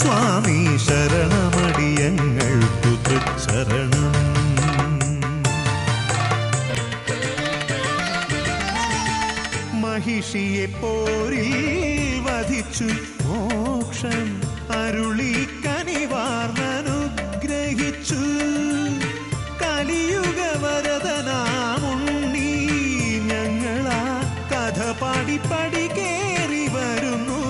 സ്വാമി ശരണമടിയങ്ങൾക്കു തൃച്ചരണം. മഹിഷിയെ പോരിൽ വധിച്ചു മോക്ഷം അരുളി കനിവാർന്നനുഗ്രഹിച്ചു. കലിയുഗ വരദനാമുണ്ണി ഞങ്ങളാ കഥ പാടി പടി കേറി വരുന്നു.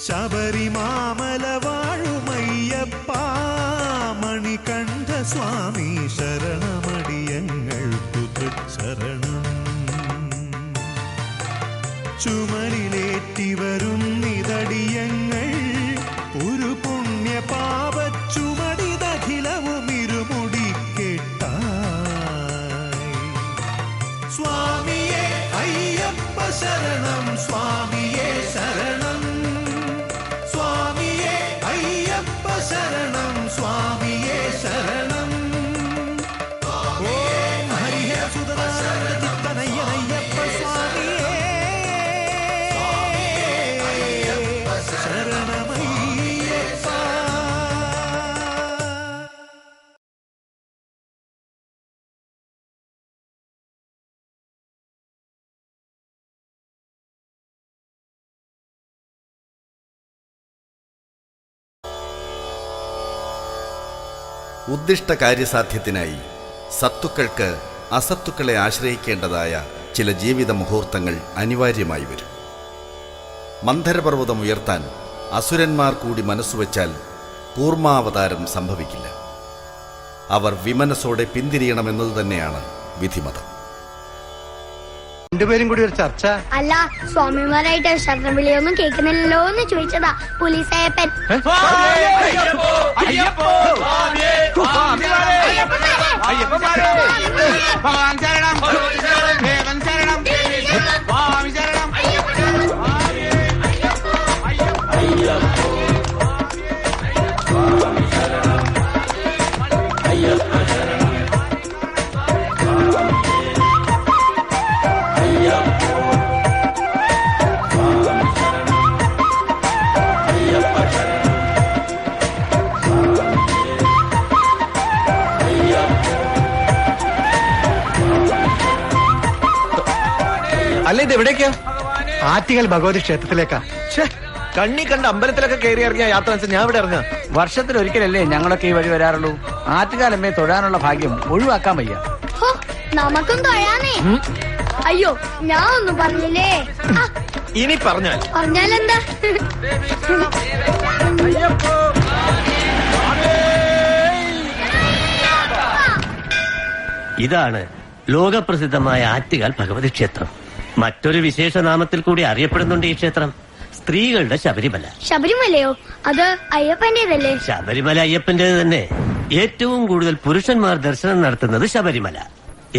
ശബരിമാമല വാഴുമയ്യപ്പ മണികണ്ഠ സ്വാമി ശരണമടിയങ്ങൾക്കു തൃച്ചരണം. ചുമലിലേറ്റി വരുന്നിതടിയങ്ങൾ ഒരു പുണ്യ പാപ ചുമടിതഖിലവും ഇരുമുടി കേട്ടായി. സ്വാമിയേ അയ്യപ്പ ശരണം, സ്വാമിയേ ശരണം, സ്വാമിയേ അയ്യപ്പ ശരണം, സ്വാമിയേ ശരണം. ഓം ഹരിഹര സുതനയ്യനയ്യപ്പ സ്വാമിയേ ശരണമയ്യപ്പ. ഉദ്ദിഷ്ട കാര്യസാധ്യത്തിനായി സത്തുക്കൾക്ക് അസത്തുക്കളെ ആശ്രയിക്കേണ്ടതായ ചില ജീവിത മുഹൂർത്തങ്ങൾ അനിവാര്യമായി വരും. മന്ധരപർവ്വതം ഉയർത്താൻ അസുരന്മാർ കൂടി മനസ്സുവെച്ചാൽ കൂർമാവതാരം സംഭവിക്കില്ല. അവർ വിമനസ്സോടെ പിന്തിരിയണമെന്നത് തന്നെയാണ് വിധിമതം. രണ്ടുപേരും കൂടി ഒരു ചർച്ച. അല്ല, സ്വാമിമാരായിട്ട് ശരണം വിളിയൊന്നും കേൾക്കുന്നില്ലല്ലോ എന്ന് ചോദിച്ചതാ പോലീസയപ്പൻ. അല്ല, ഇത് എവിടേക്കാ? ആറ്റിങ്ങൽ ഭഗവതി ക്ഷേത്രത്തിലേക്കാ. കണ്ണി കണ്ട അമ്പലത്തിലൊക്കെ കയറി ഇറങ്ങിയ യാത്ര ഞാൻ ഇവിടെ ഇറങ്ങാം. വർഷത്തിലൊരിക്കലല്ലേ ഞങ്ങളൊക്കെ ഈ വഴി വരാറുള്ളൂ. ആറ്റുകാലമ്മേ തൊഴാനുള്ള ഭാഗ്യം ഒഴിവാക്കാൻ വയ്യ. നമുക്കും തൊഴാനേ. അയ്യോ, ഞാൻ ഒന്നും പറഞ്ഞില്ലേ. ഇനി പറഞ്ഞാലെന്താ? ഇതാണ് ലോകപ്രസിദ്ധമായ ആറ്റുകാൽ ഭഗവതി ക്ഷേത്രം. മറ്റൊരു വിശേഷ നാമത്തിൽ കൂടി അറിയപ്പെടുന്നുണ്ട് ഈ ക്ഷേത്രം. സ്ത്രീകളുടെ ശബരിമല. ശബരിമലയോ? അത് അയ്യപ്പന്റേതല്ലേ? ശബരിമല അയ്യപ്പന്റേത് തന്നെ. ഏറ്റവും കൂടുതൽ പുരുഷന്മാർ ദർശനം നടത്തുന്നത് ശബരിമല.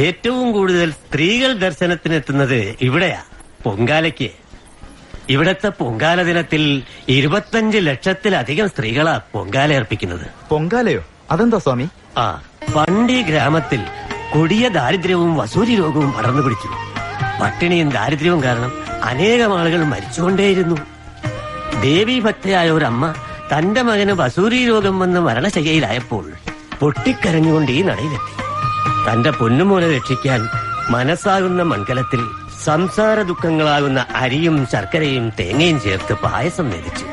ഏറ്റവും കൂടുതൽ സ്ത്രീകൾ ദർശനത്തിനെത്തുന്നത് ഇവിടെയാ, പൊങ്കാലയ്ക്ക്. ഇവിടത്തെ പൊങ്കാല ദിനത്തിൽ 25 ലക്ഷത്തിലധികം സ്ത്രീകളാ പൊങ്കാല അർപ്പിക്കുന്നത്. പൊങ്കാലയോ? അതെന്താ സ്വാമി? പണ്ട് ഈ ഗ്രാമത്തിൽ കൊടിയ ദാരിദ്ര്യവും വസൂരി രോഗവും പടർന്നു പിടിച്ചു. പട്ടിണിയും ദാരിദ്ര്യവും കാരണം അനേകം ആളുകൾ മരിച്ചുകൊണ്ടേയിരുന്നു. ദേവീഭക്തയായ ഒരമ്മ തന്റെ മകന് വസൂരി രോഗം വന്ന് മരണശയ്യയിലായപ്പോൾ പൊട്ടിക്കരഞ്ഞുകൊണ്ട് ഈ നടയിലെത്തി. തന്റെ പൊന്നുമോനെ രക്ഷിക്കാൻ മനസ്സാകുന്ന മൺകലത്തിൽ സംസാര ദുഃഖങ്ങളാകുന്ന അരിയും ശർക്കരയും തേങ്ങയും ചേർത്ത് പായസം നേദിച്ചു.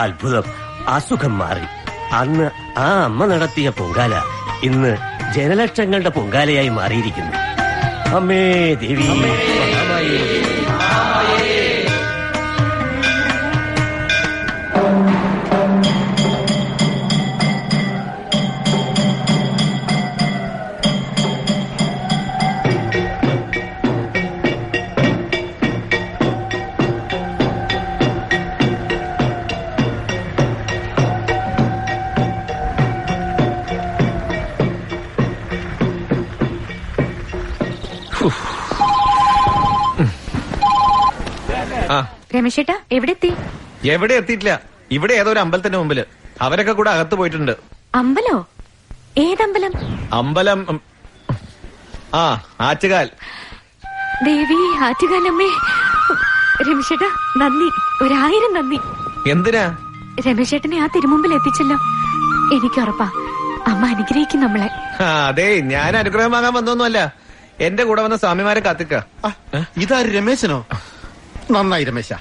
അത്ഭുതം, അസുഖം മാറി. അന്ന് ആ അമ്മ നടത്തിയ പൊങ്കാല ഇന്ന് ജനലക്ഷങ്ങളുടെ പൊങ്കാലയായി മാറിയിരിക്കുന്നു. അമ്മേ ദേവി മഹാമായേ. രമേശേട്ടാ, എവിടെ എത്തി? എവിടെ എത്തിയിട്ടില്ല. ഇവിടെ ഏതോ ഒരു അമ്പലത്തിന്റെ മുമ്പില്. അവരൊക്കെ കൂടെ അകത്ത് പോയിട്ടുണ്ട്. അമ്പലോ? ഏതമ്പലം? അമ്പലം ആറ്റുകാൽ. ദേവി ആറ്റുകാലമ്മേ. രമേശേട്ടാ നന്ദി, 1000 നന്ദി. എന്തിനാ? രമേശേട്ടനെ ആ തിരുമുമ്പിൽ എത്തിച്ചല്ലോ. എനിക്ക് ഉറപ്പാ അമ്മ അനുഗ്രഹിക്കും നമ്മളെ. അതെ, ഞാൻ അനുഗ്രഹം വാങ്ങാൻ വന്നൊന്നുമല്ല. എന്റെ കൂടെ വന്ന സ്വാമിമാരെ കാത്തിക്ക. ഇതാര് രമേശനോ? നന്നായി രമേശ,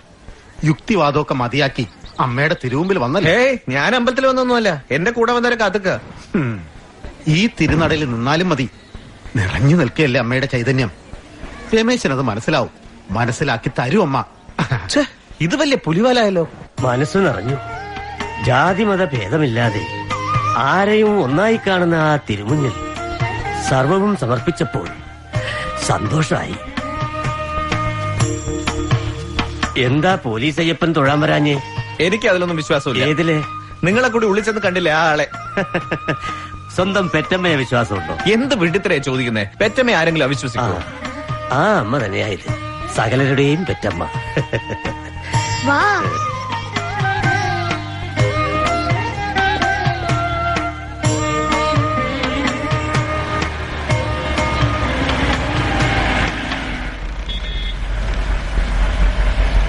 യുക്തിവാദമൊക്കെ മതിയാക്കി അമ്മയുടെ തിരുമുമ്പിൽ വന്നല്ലേ. ഞാൻ അമ്പലത്തിൽ വന്നൊന്നുമല്ല, എന്റെ കൂടെ വന്നവരെ കാത്തിക്ക. ഈ തിരുനടയിൽ നിന്നാലും മതി, നിറഞ്ഞു നിൽക്കുകയല്ലേ അമ്മയുടെ ചൈതന്യം. രമേശനത് മനസ്സിലാവും, മനസ്സിലാക്കി തരും അമ്മ. ഇത് വലിയ പുലിവാലായല്ലോ. മനസ്സു നിറഞ്ഞു. ജാതിമത ഭേദമില്ലാതെ ആരെയും ഒന്നായി കാണുന്ന ആ തിരുമുന്നിൽ സർവവും സമർപ്പിച്ചപ്പോൾ സന്തോഷമായി. എന്താ പോലീസ് അയ്യപ്പൻ തൊഴാൻ വരാഞ്ഞേ? എനിക്ക് അതിലൊന്നും വിശ്വാസമില്ല. ഏതില്? നിങ്ങളെ കൂടി ഉള്ളിൽ ചെന്ന് കണ്ടില്ലേ ആ ആളെ? സ്വന്തം പെറ്റമ്മയെ വിശ്വാസമുണ്ടോ? എന്ത് വിഡിത്തരേ ചോദിക്കുന്നേ? പെറ്റമ്മയെ ആരെങ്കിലും അവിശ്വസിക്കോ? ആ അമ്മ തന്നെയായത്, സകലരുടെയും പെറ്റമ്മ. വാ.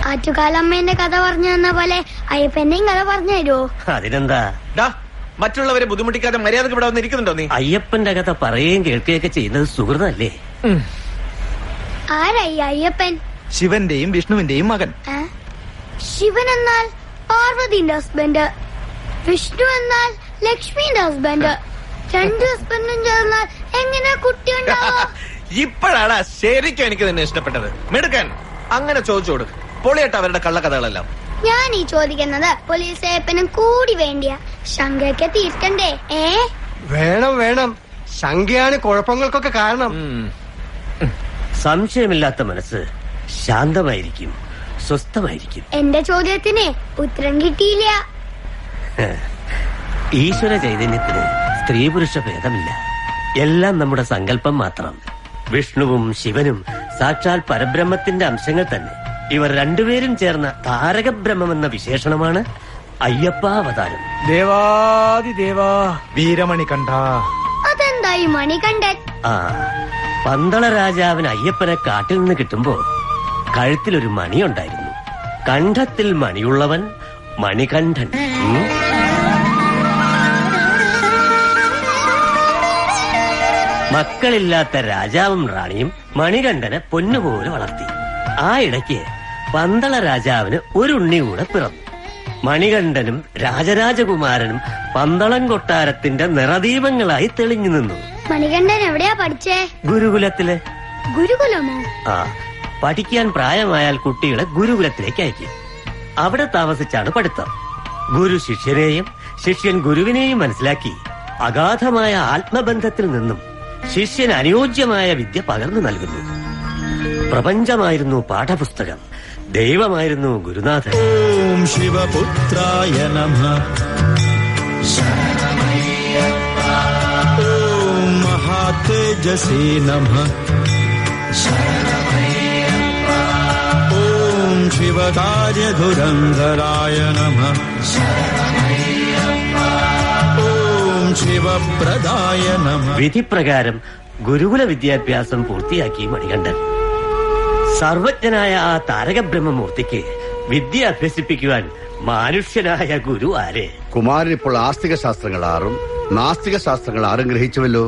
ആറ്റുകാലമ്മേന്റെ കഥ പറഞ്ഞു തന്ന പോലെ അയ്യപ്പന്റെയും കഥ പറഞ്ഞു തരുമോ? അതിനെന്താ? മറ്റുള്ളവരെ ബുദ്ധിമുട്ടിക്കാതെ മര്യാദക്ക് ഇവിടെ വന്നിരിക്കുന്നുണ്ടോ നീ? അയ്യപ്പന്റെ കഥ പറയുകയും കേൾക്കുകയൊക്കെ ചെയ്യുന്നത് സുഹൃതല്ലേ? ആരായി അയ്യപ്പൻ? ശിവന്റെയും വിഷ്ണുവിന്റെയും മകൻ. ശിവൻ എന്നാൽ പാർവതിന്റെ ഹസ്ബൻഡ്, വിഷ്ണു എന്നാൽ ലക്ഷ്മിന്റെ ഹസ്ബൻഡ്. 2 ഹസ്ബൻഡും ചേർന്നാൽ എങ്ങനെ കുട്ടി ഉണ്ടാവും? ഇപ്പോഴാണ് ശരിക്കും എനിക്ക് നിന്നെ ഇഷ്ടപ്പെട്ടത്. മിടുക്കൻ. അങ്ങനെ ചോദിച്ചോട് പൊളിയട്ട അവരുടെ കള്ളക്കഥകളെല്ലാം. ഞാൻ ഈ ചോദിക്കുന്നത് പോലീസ് അയ്യപ്പനും കൂടി വേണ്ടിയ ശങ്കയ്ക്ക് തീർക്കണ്ടേ? വേണം വേണം, ശങ്കയാണ് കുഴപ്പങ്ങൾക്കൊക്കെ കാരണം. സംശയമില്ലാത്ത മനസ്സ് ശാന്തമായിരിക്കും, സ്വസ്ഥമായിരിക്കും. എന്റെ ചോദ്യത്തിന് ഉത്തരം കിട്ടിയില്ല. ഈശ്വര ചൈതന്യത്തിന് സ്ത്രീ പുരുഷ ഭേദമില്ല. എല്ലാം നമ്മുടെ സങ്കല്പം മാത്രം. വിഷ്ണുവും ശിവനും സാക്ഷാൽ പരബ്രഹ്മത്തിന്റെ അംശങ്ങൾ തന്നെ. ഇവർ രണ്ടുപേരും ചേർന്ന താരകബ്രഹ്മമെന്ന വിശേഷണമാണ് അയ്യപ്പാവതാരം. ദേവാദിദേവാ വീരമണി കണ്ട. അതെന്തായി മണികണ്ഠൻ? പന്തള രാജാവിന് അയ്യപ്പനെ കാട്ടിൽ നിന്ന് കിട്ടുമ്പോ കഴുത്തിലൊരു മണിയുണ്ടായിരുന്നു. കണ്ഠത്തിൽ മണിയുള്ളവൻ മണികണ്ഠൻ. മക്കളില്ലാത്ത രാജാവും റാണിയും മണികണ്ഠനെ പൊന്നുപോലെ വളർത്തി. ആ ഇടയ്ക്ക് പന്തള രാജാവിന് ഒരു ഉണ്ണി കൂടെ പിറന്നു. മണികണ്ഠനും രാജരാജകുമാരനും പന്തളം കൊട്ടാരത്തിന്റെ നിറദീപങ്ങളായി തെളിഞ്ഞു നിന്നു. മണികണ്ഠൻ എവിടെയാ പഠിച്ചേ? ഗുരുകുലത്തില്. ഗുരുകുലമോ? പഠിക്കാൻ പ്രായമായാൽ കുട്ടികളെ ഗുരുകുലത്തിലേക്ക് അയക്കും. അവിടെ താമസിച്ചാണ് പഠിത്തം. ഗുരു ശിഷ്യനെയും ശിഷ്യൻ ഗുരുവിനെയും മനസ്സിലാക്കി അഗാധമായ ആത്മബന്ധത്തിൽ നിന്നും ശിഷ്യന് അനുയോജ്യമായ വിദ്യ പകർന്നു നൽകുന്നു. പ്രപഞ്ചമായിരുന്നു പാഠപുസ്തകം, ദൈവമായിരുന്നു ഗുരുനാഥൻ. ഓം ശിവപുത്രായ നമഃ. ഓം മഹാതേജസേ നമഃ. ഓം ശിവകാര്യധുരന്ധരായ നമഃ. ഓം ശിവപ്രദായ നമഃ. വിധിപ്രകാരം ഗുരുകുല വിദ്യാഭ്യാസം പൂർത്തിയാക്കി മണികണ്ഠൻ. സർവജ്ഞനായ ആ താരകബ്രഹ്മമൂർത്തിക്ക് വിദ്യ അഭ്യസിപ്പിക്കുവാൻ മാനുഷ്യനായ ഗുരു ആരെ? കുമാരൻ ഇപ്പോൾ ആസ്തിക ശാസ്ത്രങ്ങൾ 6ഉം നാസ്തിക ശാസ്ത്രങ്ങൾ 6ഉം ഗ്രഹിച്ചുവല്ലോ.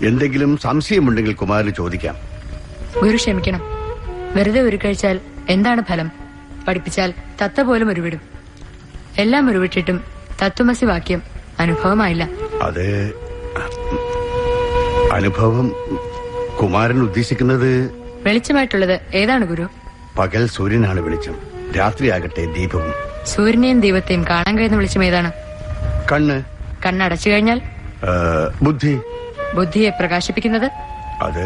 എന്തെങ്കിലും സംശയമുണ്ടെങ്കിൽ കുമാരന് ചോദിക്കാം. ഗുരു ക്ഷമിക്കണം. വെറുതെ ഉരുക്കഴിച്ചാൽ എന്താണ് ഫലം? പഠിപ്പിച്ചാൽ തത്ത പോലും ഉരുവിടും. എല്ലാം ഉരുവിട്ടിട്ടും തത്വമസി വാക്യം അനുഭവമായില്ല. അത് അനുഭവം കുമാരൻ ഉദ്ദേശിക്കുന്നത് വെളിച്ചമായിട്ടുള്ളത് ഏതാണ് ഗുരു? പകൽ സൂര്യനാണ് വെളിച്ചം, രാത്രിയാകട്ടെ ദീപവും. സൂര്യനെയും ദീപത്തെയും കാണാൻ കഴിയുന്ന വെളിച്ചം ഏതാണ്? കണ്ണ്. കണ്ണടച്ചു കഴിഞ്ഞാൽ ബുദ്ധി. ബുദ്ധിയെ പ്രകാശിപ്പിക്കുന്നത് അത്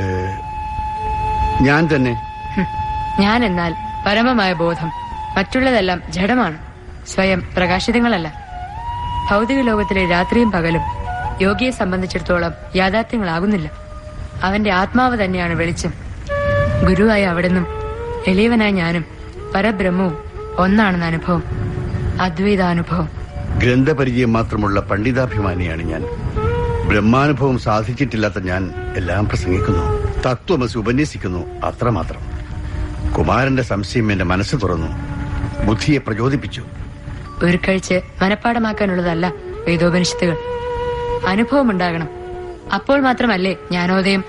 ഞാൻ തന്നെ. ഞാൻ എന്നാൽ പരമമായ ബോധം. മറ്റുള്ളതെല്ലാം ജഡമാണ്, സ്വയം പ്രകാശിതങ്ങളല്ല. ഭൗതിക ലോകത്തിലെ രാത്രിയും പകലും യോഗിയെ സംബന്ധിച്ചിടത്തോളം യാഥാർത്ഥ്യങ്ങളാകുന്നില്ല. അവന്റെ ആത്മാവ് തന്നെയാണ് വെളിച്ചം. ഗുരുവായ അവിടുന്നും എളിയവനായ ഞാനും പരബ്രഹ്മവും ഒന്നാണെന്ന അനുഭവം, അദ്വൈതാനുഭവം. ഗ്രന്ഥപരിചയം മാത്രമുള്ള പണ്ഡിതാഭിമാനിയാണ് ഞാൻ. ബ്രഹ്മാനുഭവം സാധിച്ചിട്ടില്ലാത്ത ഞാൻ എല്ലാം പ്രസംഗിക്കുന്നു, തത്വമസി ഉപന്യസിക്കുന്നു, അത്രമാത്രം. കുമാരന്റെ സംശയം എന്റെ മനസ്സ് തുറന്നു, ബുദ്ധിയെ പ്രചോദിപ്പിച്ചു. ഉരുക്കഴിച്ച് മനഃപ്പാടമാക്കാനുള്ളതല്ല വേദോപനിഷത്തുകൾ. അനുഭവം ഉണ്ടാകണം. അപ്പോൾ മാത്രമല്ലേ ജ്ഞാനോദയം.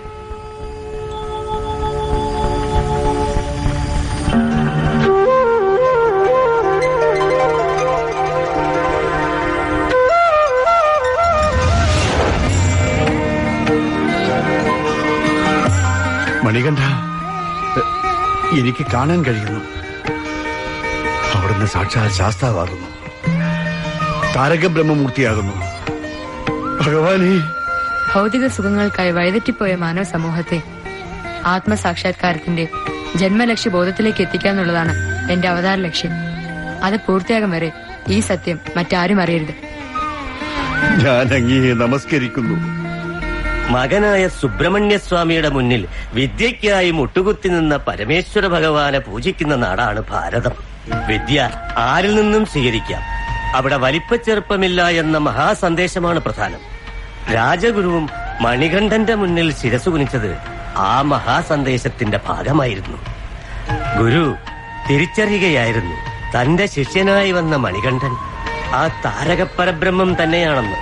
മണികണ്ഠ, എനിക്ക് കാണാൻ കഴിയുന്നു. അവിടുന്ന് സാക്ഷാൽ ശാസ്താവാകുന്നു, താരകബ്രഹ്മമൂർത്തിയാകുന്നു. ഭഗവാനേ, ഭൗതിക സുഖങ്ങൾക്കായി വഴിതെറ്റിപ്പോയ മാനവ സമൂഹത്തെ ആത്മസാക്ഷാത്കാരത്തിന്റെ ജന്മലക്ഷ്യ ബോധത്തിലേക്ക് എത്തിക്കാന്നുള്ളതാണ് എന്റെ അവതാര ലക്ഷ്യം. അത് പൂർത്തിയാകും വരെ ഈ സത്യം മറ്റാരും അറിയരുത്. ഞാൻ അങ്ങയെ നമസ്കരിക്കുന്നു. മകനായ സുബ്രഹ്മണ്യസ്വാമിയുടെ മുന്നിൽ വിദ്യയ്ക്കായി മുട്ടുകുത്തി നിന്ന പരമേശ്വര ഭഗവാനെ പൂജിക്കുന്ന നാടാണ് ഭാരതം. വിദ്യ ആരിൽ നിന്നും സ്വീകരിക്കാം, അവിടെ വലിപ്പച്ചെറുപ്പമില്ല എന്ന മഹാസന്ദേശമാണ് പ്രധാനം. രാജഗുരുവും മണികണ്ഠന്റെ മുന്നിൽ ശിരസു കുനിച്ചത് ആ മഹാസന്ദേശത്തിന്റെ ഭാഗമായിരുന്നു. ഗുരു തിരിച്ചറിയുകയായിരുന്നു തന്റെ ശിഷ്യനായി വന്ന മണികണ്ഠൻ ആ താരകപരബ്രഹ്മം തന്നെയാണെന്ന്.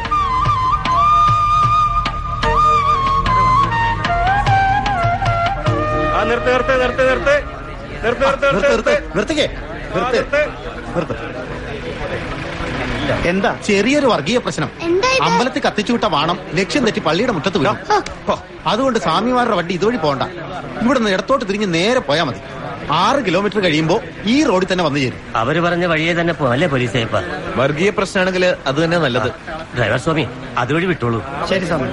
എന്താ ചെറിയൊരു വർഗീയ പ്രശ്നം? എന്താ ഇത്? അമ്പലത്തിൽ കത്തിച്ചുവിട്ട വാണം ലക്ഷ്യം തെറ്റി പള്ളിയുടെ മുറ്റത്ത് വീഴും. അതുകൊണ്ട് സ്വാമിമാരുടെ വണ്ടി ഇതുവഴി പോകണ്ട, ഇവിടെ നിന്ന് ഇടത്തോട്ട് തിരിഞ്ഞ് നേരെ പോയാൽ മതി. 6 കിലോമീറ്റർ കഴിയുമ്പോ ഈ റോഡിൽ തന്നെ വന്നു ചേരും. അവര് പറഞ്ഞ വഴിയെ തന്നെ പോകല്ലേ പോലീസ് സാഹിബ്? വർഗീയ പ്രശ്നമാണെങ്കിൽ അത് തന്നെ നല്ലത്. ഡ്രൈവർ സ്വാമി അതുവഴി വിട്ടോളൂ. ശരി സ്വാമി.